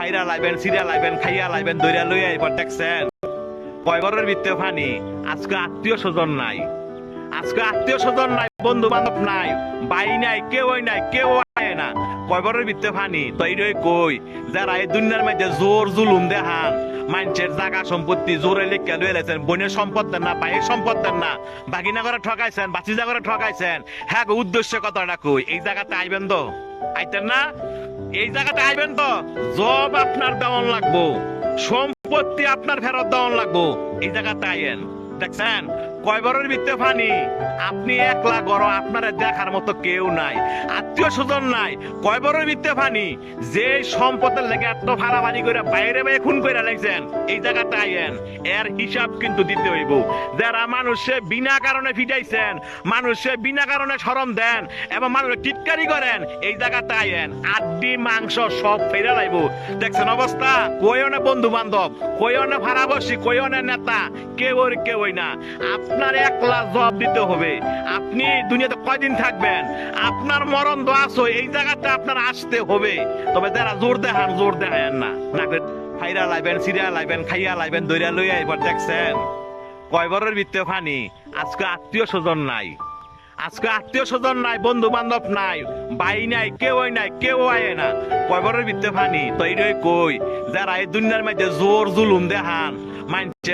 ফাইরা লাইবেন সিরা লাইবেন খাইয়া লাইবেন দইরা লইয়া এবার দেখছেন কয়বরের ভিত্তে ফানি আজকে আত্মীয় স্বজন নাই আজকে আত্মীয় স্বজন নাই বন্ধু বান্ধব নাই বাই নাই কেউ আয় না কয়বরের ভিত্তে ফানি তো এইটাই কই যারা এই দুনিয়ার মধ্যে জোর জুলুম দেখান মানুষের জায়গা সম্পত্তি জোরে লিখে লয়ে লেছেন বোনের সম্পদ দেন না ভাইয়ের সম্পদ দেন না বাগিনা করে ঠকাইছেন বাচিজা করে ঠকাইছেন হ্যাঁ উদ্দেশ্য কথাটা কই এই জায়গাতে আইবেন তো আইতেন না এই জায়গাতে আইবেন তো জব আপনার দেওয়ান লাগবো সম্পত্তি আপনার ফেরত দেওয়ান লাগবো এই জায়গাতে আইয়েন দেখছেন কয়বরের ভিত্তে ফানি আপনি একলা গড় আপনার দেখার মতো কেউ নাই আত্মীয় স্বজন নাই কয়বরের ভিত্তে ফানি যে সম্পদের লেগে এত ভাড়াভাড়ি করে বাইরে বাইরে খুন করে লাগছেন এই জায়গাতে আইয়েন এর হিসাব কিন্তু দিতে হইব যারা মানুষে বিনা কারণে ফিটাইছেন মানুষে বিনা কারণে শরম দেন এবং মানুষের টিটকারি করেন এই জায়গাতে আইয়েন আড্ডি মাংস সব ফেরে লাইব দেখছেন অবস্থা কইও বন্ধু বান্ধব কইও না ভাড়াবাসী কইও না নেতা কেউই না আপনার একলা জবাব দিতে হবে আপনি দুনিয়াতে কয়দিন থাকবেন আপনার মরণ তো আসো এই জায়গাতে আপনার আসতে হবে তবে যারা জোর দেখান না ফাইরা লাইবেন সিরা লাইবেন খাইয়া লাইবেন দইরা লইয়া এবার দেখছেন কয়বরের ভিত্তে ফানি আজকে আত্মীয় স্বজন নাই আজকে আত্মীয় স্বজন নাই বন্ধু বান্ধব নাই বাই নাই কেউ আয় না কয়বরের ভিত্তে ফানি তো এইটাই কই যারা এই দুনিয়ার মধ্যে জোর জুলুম দেখান মানুষের